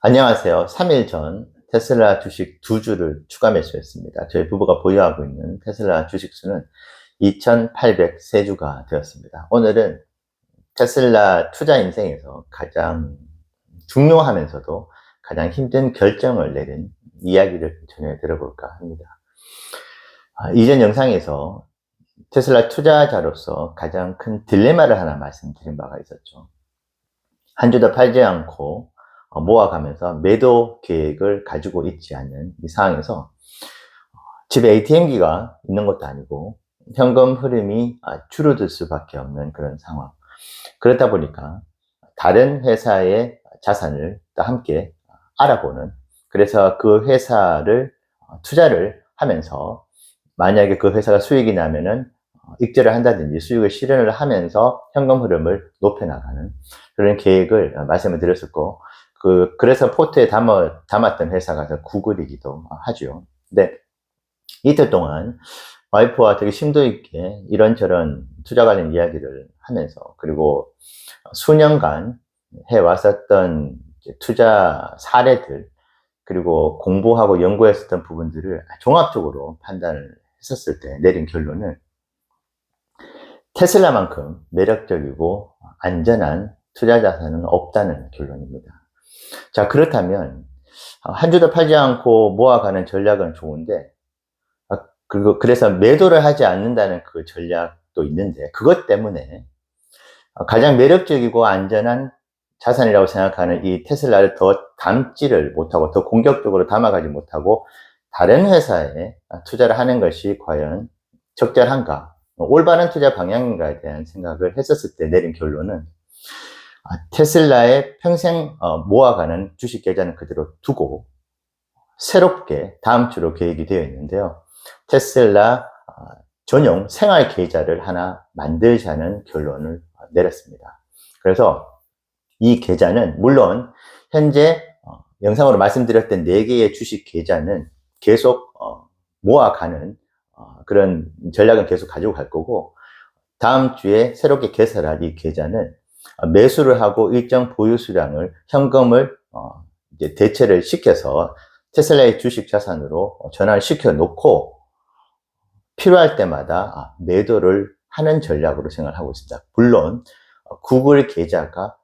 안녕하세요. 3일 전 테슬라 주식 2주를 추가 매수했습니다. 저희 부부가 보유하고 있는 테슬라 주식수는 2,803주가 되었습니다. 오늘은 테슬라 투자 인생에서 가장 중요하면서도 가장 힘든 결정을 내린 이야기를 전해 들어볼까 합니다. 이전 영상에서 테슬라 투자자로서 가장 큰 딜레마를 하나 말씀드린 바가 있었죠. 한 주도 팔지 않고 모아가면서 매도 계획을 가지고 있지 않는 이 상황에서 집에 ATM기가 있는 것도 아니고 현금 흐름이 줄어들 수밖에 없는 그런 상황. 그렇다 보니까 다른 회사의 자산을 또 함께 알아보는, 그래서 그 회사를 투자를 하면서 만약에 그 회사가 수익이 나면은 익절을 한다든지 수익을 실현을 하면서 현금 흐름을 높여나가는 그런 계획을 말씀을 드렸었고, 그래서 포트에 담았던 회사가 구글이기도 하죠. 근데 이틀 동안 와이프와 되게 심도 있게 이런저런 투자 관련 이야기를 하면서, 그리고 수년간 해왔었던 투자 사례들, 그리고 공부하고 연구했었던 부분들을 종합적으로 판단을 했었을 때 내린 결론은 테슬라만큼 매력적이고 안전한 투자 자산은 없다는 결론입니다. 자, 그렇다면 한 주도 팔지 않고 모아가는 전략은 좋은데, 그래서 매도를 하지 않는다는 그 전략도 있는데, 그것 때문에 가장 매력적이고 안전한 자산이라고 생각하는 이 테슬라를 더 담지를 못하고, 더 공격적으로 담아가지 못하고 다른 회사에 투자를 하는 것이 과연 적절한가, 올바른 투자 방향인가에 대한 생각을 했었을 때 내린 결론은 테슬라의 평생 모아가는 주식 계좌는 그대로 두고 새롭게 다음 주로 계획이 되어 있는데요, 테슬라 전용 생활 계좌를 하나 만들자는 결론을 내렸습니다. 그래서 이 계좌는 물론 현재 영상으로 말씀드렸던 4개의 주식 계좌는 계속 모아가는 그런 전략은 계속 가지고 갈 거고, 다음 주에 새롭게 개설할 이 계좌는 매수를 하고 일정 보유 수량을 현금을 이제 대체를 시켜서 테슬라의 주식 자산으로 전환을 시켜 놓고 필요할 때마다 매도를 하는 전략으로 생각을 하고 있습니다. 물론 구글 계좌가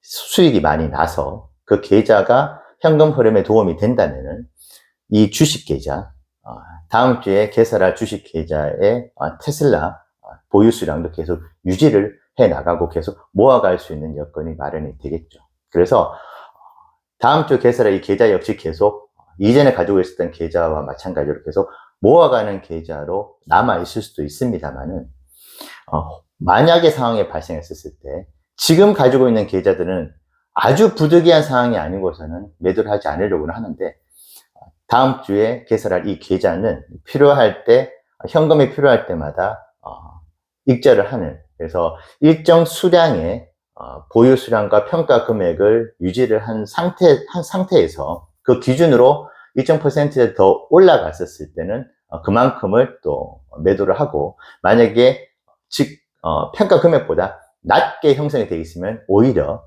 수익이 많이 나서 그 계좌가 현금 흐름에 도움이 된다면은 이 주식 계좌, 다음 주에 개설할 주식 계좌의 테슬라 보유 수량도 계속 유지를 해 나가고 계속 모아갈 수 있는 여건이 마련이 되겠죠. 그래서 다음 주 개설할 이 계좌 역시 계속 이전에 가지고 있었던 계좌와 마찬가지로 계속 모아가는 계좌로 남아 있을 수도 있습니다만은, 만약에 상황이 발생했을 때 지금 가지고 있는 계좌들은 아주 부득이한 상황이 아니고서는 매도를 하지 않으려고는 하는데, 다음 주에 개설할 이 계좌는 필요할 때, 현금이 필요할 때마다 익절을 하는, 그래서 일정 수량의 보유 수량과 평가 금액을 유지를 한 상태에서 그 기준으로 일정 퍼센트 더 올라갔었을 때는 그만큼을 또 매도를 하고, 만약에 평가 금액보다 낮게 형성이 되어 있으면 오히려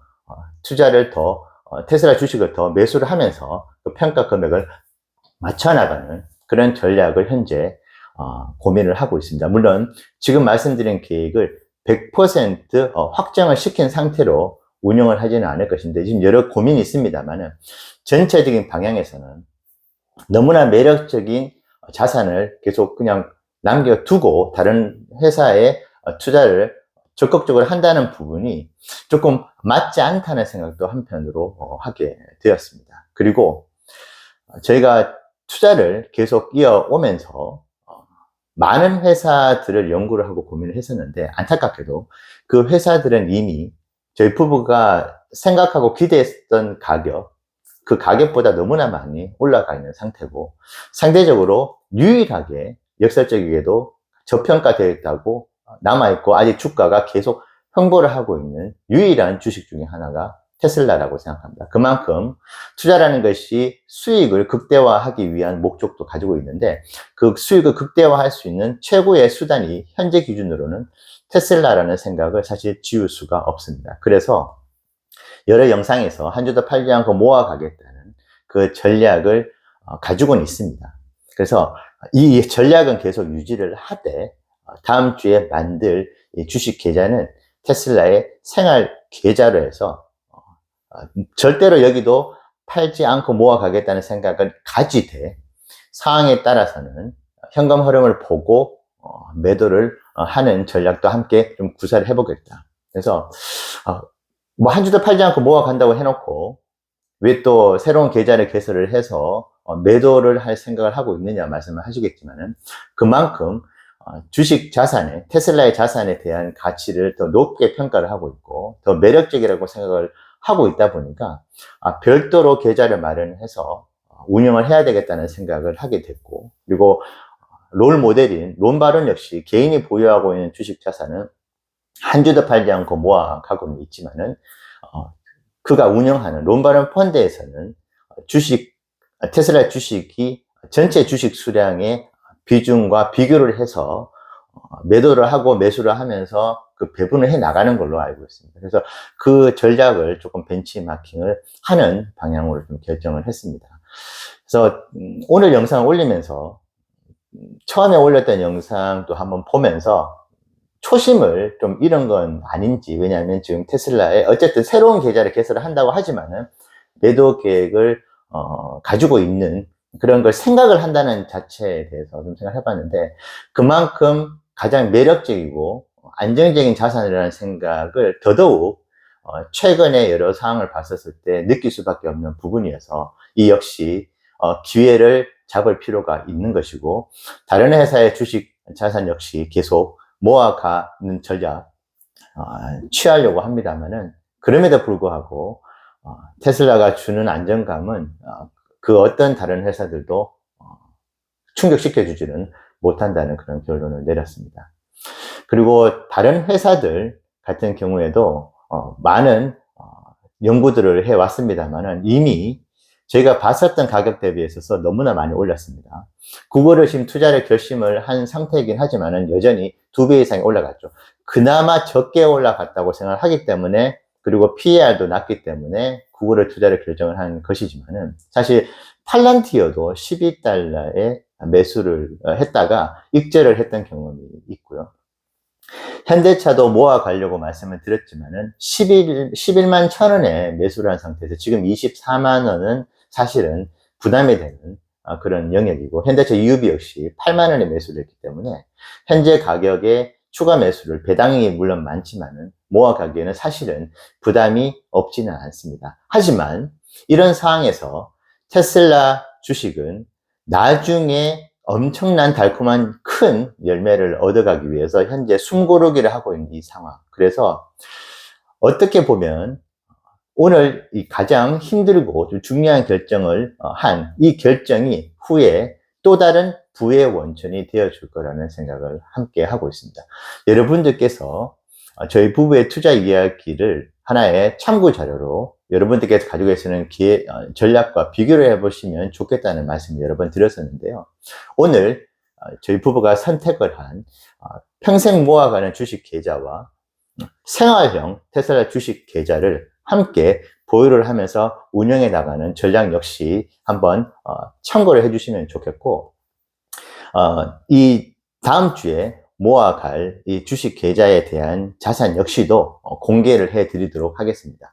투자를 더 테슬라 주식을 더 매수를 하면서 그 평가 금액을 맞춰나가는 그런 전략을 현재 고민을 하고 있습니다. 물론 지금 말씀드린 계획을 100% 확정을 시킨 상태로 운영을 하지는 않을 것인데, 지금 여러 고민이 있습니다만 전체적인 방향에서는 너무나 매력적인 자산을 계속 그냥 남겨두고 다른 회사에 투자를 적극적으로 한다는 부분이 조금 맞지 않다는 생각도 한편으로 하게 되었습니다. 그리고 저희가 투자를 계속 이어오면서 많은 회사들을 연구를 하고 고민을 했었는데, 안타깝게도 그 회사들은 이미 저희 부부가 생각하고 기대했던 가격, 그 가격보다 너무나 많이 올라가 있는 상태고, 상대적으로 유일하게 역설적이게도 저평가되어 있다고 남아있고 아직 주가가 계속 횡보를 하고 있는 유일한 주식 중에 하나가 테슬라라고 생각합니다. 그만큼 투자라는 것이 수익을 극대화하기 위한 목적도 가지고 있는데, 그 수익을 극대화할 수 있는 최고의 수단이 현재 기준으로는 테슬라라는 생각을 사실 지울 수가 없습니다. 그래서 여러 영상에서 한 주도 팔지 않고 모아가겠다는 그 전략을 가지고는 있습니다. 그래서 이 전략은 계속 유지를 하되 다음 주에 만들 이 주식 계좌는 테슬라의 생활 계좌로 해서 절대로 여기도 팔지 않고 모아가겠다는 생각을 가지되 상황에 따라서는 현금 흐름을 보고 매도를 하는 전략도 함께 좀 구사를 해보겠다. 그래서 뭐 한 주도 팔지 않고 모아간다고 해놓고 왜 또 새로운 계좌를 개설을 해서 매도를 할 생각을 하고 있느냐 말씀을 하시겠지만은 그만큼 주식 자산에, 테슬라의 자산에 대한 가치를 더 높게 평가를 하고 있고 더 매력적이라고 생각을 하고 있다 보니까 별도로 계좌를 마련해서 운영을 해야 되겠다는 생각을 하게 됐고, 그리고 롤 모델인 론바론 역시 개인이 보유하고 있는 주식 자산은 한 주도 팔지 않고 모아가고는 있지만은 그가 운영하는 론바론 펀드에서는 테슬라 주식이 전체 주식 수량의 비중과 비교를 해서 매도를 하고 매수를 하면서 그 배분을 해 나가는 걸로 알고 있습니다. 그래서 그 전략을 조금 벤치마킹을 하는 방향으로 좀 결정을 했습니다. 그래서 오늘 영상을 올리면서 처음에 올렸던 영상도 한번 보면서 초심을 좀 잃은 건 아닌지, 왜냐하면 지금 테슬라에 어쨌든 새로운 계좌를 개설을 한다고 하지만은 매도 계획을 가지고 있는 그런 걸 생각을 한다는 자체에 대해서 좀 생각해 봤는데 그만큼 가장 매력적이고 안정적인 자산이라는 생각을 더더욱 최근에 여러 상황을 봤었을 때 느낄 수밖에 없는 부분이어서 이 역시 기회를 잡을 필요가 있는 것이고, 다른 회사의 주식 자산 역시 계속 모아가는 전략 취하려고 합니다만은 그럼에도 불구하고 테슬라가 주는 안정감은 그 어떤 다른 회사들도 충족시켜 주지는 못한다는 그런 결론을 내렸습니다. 그리고 다른 회사들 같은 경우에도 많은 연구들을 해왔습니다만은 이미 저희가 봤었던 가격 대비해 서 너무나 많이 올랐습니다. 그거를 지금 투자를 결심을 한 상태이긴 하지만은 여전히 2배 이상이 올라갔죠. 그나마 적게 올라갔다고 생각을 하기 때문에, 그리고 PER도 낮기 때문에 그거를 투자를 결정을 한 것이지만은 사실 팔란티어도 12달러에 매수를 했다가 익절을 했던 경험이 있고요. 현대차도 모아가려고 말씀을 드렸지만은 11만 1,000원에 매수를 한 상태에서 지금 24만 원은 사실은 부담이 되는 그런 영역이고, 현대차 EUV 역시 8만 원에 매수를 했기 때문에 현재 가격에 추가 매수를, 배당이 물론 많지만은 모아가기에는 사실은 부담이 없지는 않습니다. 하지만 이런 상황에서 테슬라 주식은 나중에 엄청난 달콤한 큰 열매를 얻어가기 위해서 현재 숨고르기를 하고 있는 이 상황. 그래서 어떻게 보면 오늘 이 가장 힘들고 좀 중요한 결정을 한 이 결정이 후에 또 다른 부의 원천이 되어줄 거라는 생각을 함께 하고 있습니다. 여러분들께서 저희 부부의 투자 이야기를 하나의 참고 자료로 여러분들께서 가지고 계시는 전략과 비교를 해보시면 좋겠다는 말씀을 여러 번 드렸었는데요. 오늘 저희 부부가 선택을 한 평생 모아가는 주식 계좌와 생활형 테슬라 주식 계좌를 함께 보유를 하면서 운영해 나가는 전략 역시 한번 참고를 해주시면 좋겠고, 이 다음 주에 모아갈 이 주식 계좌에 대한 자산 역시도 공개를 해 드리도록 하겠습니다.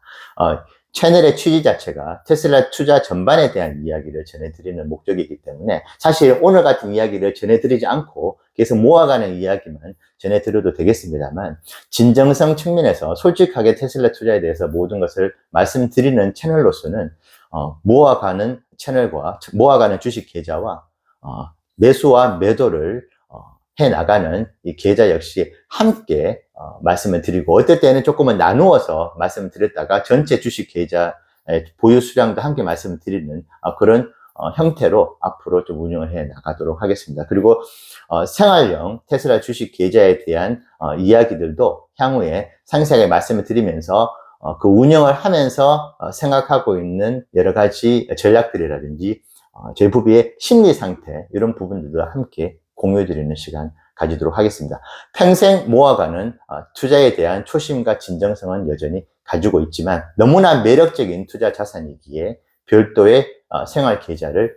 채널의 취지 자체가 테슬라 투자 전반에 대한 이야기를 전해드리는 목적이기 때문에 사실 오늘 같은 이야기를 전해드리지 않고 계속 모아가는 이야기만 전해드려도 되겠습니다만, 진정성 측면에서 솔직하게 테슬라 투자에 대해서 모든 것을 말씀드리는 채널로서는 모아가는 채널과 모아가는 주식 계좌와 매수와 매도를 해 나가는 이 계좌 역시 함께 말씀을 드리고, 어떨 때는 조금은 나누어서 말씀을 드렸다가 전체 주식 계좌의 보유 수량도 함께 말씀을 드리는 그런 형태로 앞으로 좀 운영을 해 나가도록 하겠습니다. 그리고 생활형 테슬라 주식 계좌에 대한 이야기들도 향후에 상세하게 말씀을 드리면서 그 운영을 하면서 생각하고 있는 여러 가지 전략들이라든지 저희 부부의 심리 상태, 이런 부분들도 함께 공유드리는 시간 가지도록 하겠습니다. 평생 모아가는 투자에 대한 초심과 진정성은 여전히 가지고 있지만 너무나 매력적인 투자 자산이기에 별도의 생활 계좌를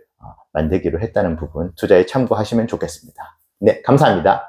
만들기로 했다는 부분 투자에 참고하시면 좋겠습니다. 네, 감사합니다.